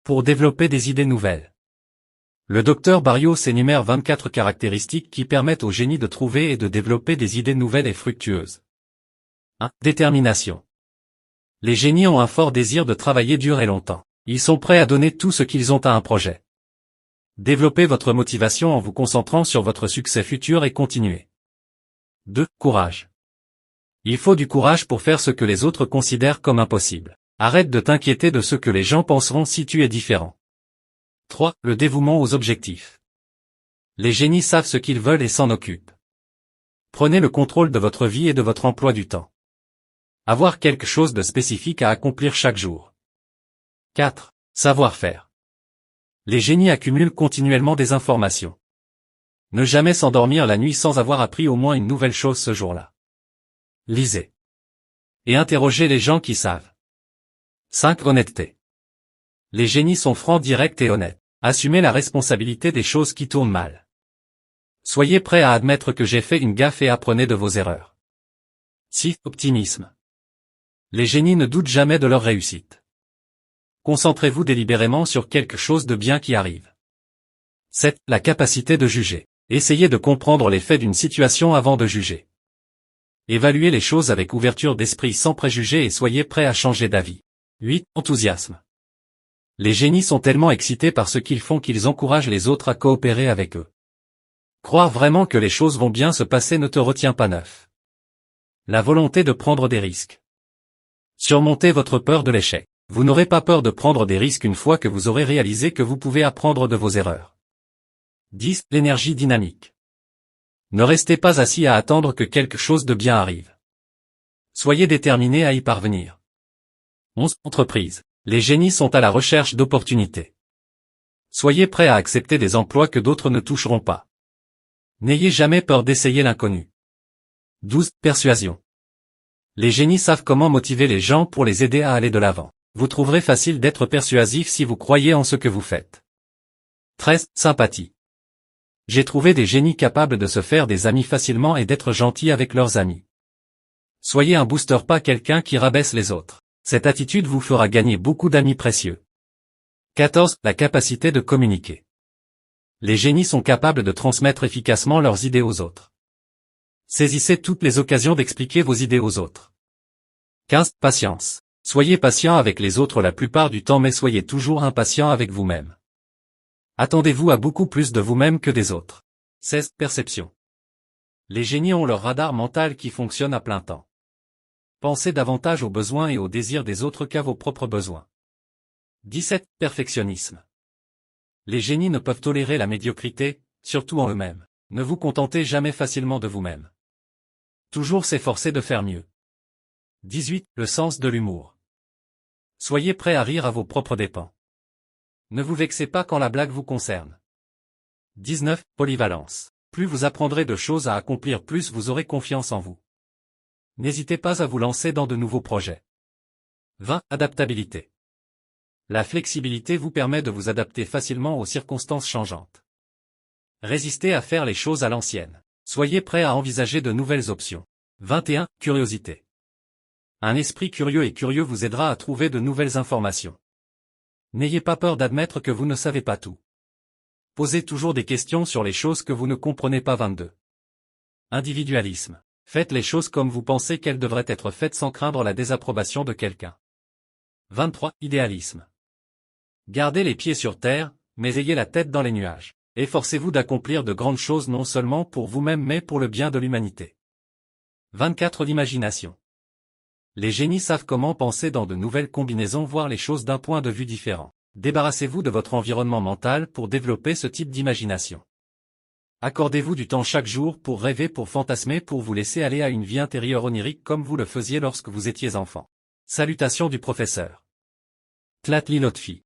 pour développer des idées nouvelles. Le docteur Barrios énumère 24 caractéristiques qui permettent au génie de trouver et de développer des idées nouvelles et fructueuses. 1. Détermination. Les génies ont un fort désir de travailler dur et longtemps. Ils sont prêts à donner tout ce qu'ils ont à un projet. Développez votre motivation en vous concentrant sur votre succès futur et continuez. 2. Courage. Il faut du courage pour faire ce que les autres considèrent comme impossible. Arrête de t'inquiéter de ce que les gens penseront si tu es différent. 3. Le dévouement aux objectifs. Les génies savent ce qu'ils veulent et s'en occupent. Prenez le contrôle de votre vie et de votre emploi du temps. Avoir quelque chose de spécifique à accomplir chaque jour. 4. Savoir-faire. Les génies accumulent continuellement des informations. Ne jamais s'endormir la nuit sans avoir appris au moins une nouvelle chose ce jour-là. Lisez. Et interrogez les gens qui savent. 5. Honnêteté. Les génies sont francs, directs et honnêtes. Assumez la responsabilité des choses qui tournent mal. Soyez prêts à admettre que j'ai fait une gaffe et apprenez de vos erreurs. 6. Optimisme. Les génies ne doutent jamais de leur réussite. Concentrez-vous délibérément sur quelque chose de bien qui arrive. 7. La capacité de juger. Essayez de comprendre les faits d'une situation avant de juger. Évaluez les choses avec ouverture d'esprit sans préjugés et soyez prêts à changer d'avis. 8. Enthousiasme. Les génies sont tellement excités par ce qu'ils font qu'ils encouragent les autres à coopérer avec eux. Croire vraiment que les choses vont bien se passer ne te retient pas neuf. La volonté de prendre des risques. Surmontez votre peur de l'échec. Vous n'aurez pas peur de prendre des risques une fois que vous aurez réalisé que vous pouvez apprendre de vos erreurs. 10. L'énergie dynamique. Ne restez pas assis à attendre que quelque chose de bien arrive. Soyez déterminé à y parvenir. 11. Entreprise. Les génies sont à la recherche d'opportunités. Soyez prêts à accepter des emplois que d'autres ne toucheront pas. N'ayez jamais peur d'essayer l'inconnu. 12. Persuasion. Les génies savent comment motiver les gens pour les aider à aller de l'avant. Vous trouverez facile d'être persuasif si vous croyez en ce que vous faites. 13. Sympathie. J'ai trouvé des génies capables de se faire des amis facilement et d'être gentils avec leurs amis. Soyez un booster, pas quelqu'un qui rabaisse les autres. Cette attitude vous fera gagner beaucoup d'amis précieux. 14. La capacité de communiquer. Les génies sont capables de transmettre efficacement leurs idées aux autres. Saisissez toutes les occasions d'expliquer vos idées aux autres. 15. Patience. Soyez patient avec les autres la plupart du temps mais soyez toujours impatient avec vous-même. Attendez-vous à beaucoup plus de vous-même que des autres. 16. Perception. Les génies ont leur radar mental qui fonctionne à plein temps. Pensez davantage aux besoins et aux désirs des autres qu'à vos propres besoins. 17. Perfectionnisme. Les génies ne peuvent tolérer la médiocrité, surtout en eux-mêmes. Ne vous contentez jamais facilement de vous-même. Toujours s'efforcer de faire mieux. 18. Le sens de l'humour. Soyez prêts à rire à vos propres dépens. Ne vous vexez pas quand la blague vous concerne. 19. Polyvalence. Plus vous apprendrez de choses à accomplir, plus vous aurez confiance en vous. N'hésitez pas à vous lancer dans de nouveaux projets. 20. Adaptabilité. La flexibilité vous permet de vous adapter facilement aux circonstances changeantes. Résistez à faire les choses à l'ancienne. Soyez prêts à envisager de nouvelles options. 21. Curiosité. Un esprit curieux et curieux vous aidera à trouver de nouvelles informations. N'ayez pas peur d'admettre que vous ne savez pas tout. Posez toujours des questions sur les choses que vous ne comprenez pas. 22. Individualisme. Faites les choses comme vous pensez qu'elles devraient être faites sans craindre la désapprobation de quelqu'un. 23. Idéalisme. Gardez les pieds sur terre, mais ayez la tête dans les nuages. Efforcez-vous d'accomplir de grandes choses non seulement pour vous-même mais pour le bien de l'humanité. 24. L'imagination. Les génies savent comment penser dans de nouvelles combinaisons, voir les choses d'un point de vue différent. Débarrassez-vous de votre environnement mental pour développer ce type d'imagination. Accordez-vous du temps chaque jour pour rêver, pour fantasmer, pour vous laisser aller à une vie intérieure onirique comme vous le faisiez lorsque vous étiez enfant. Salutations du professeur Tlatli Lotfi.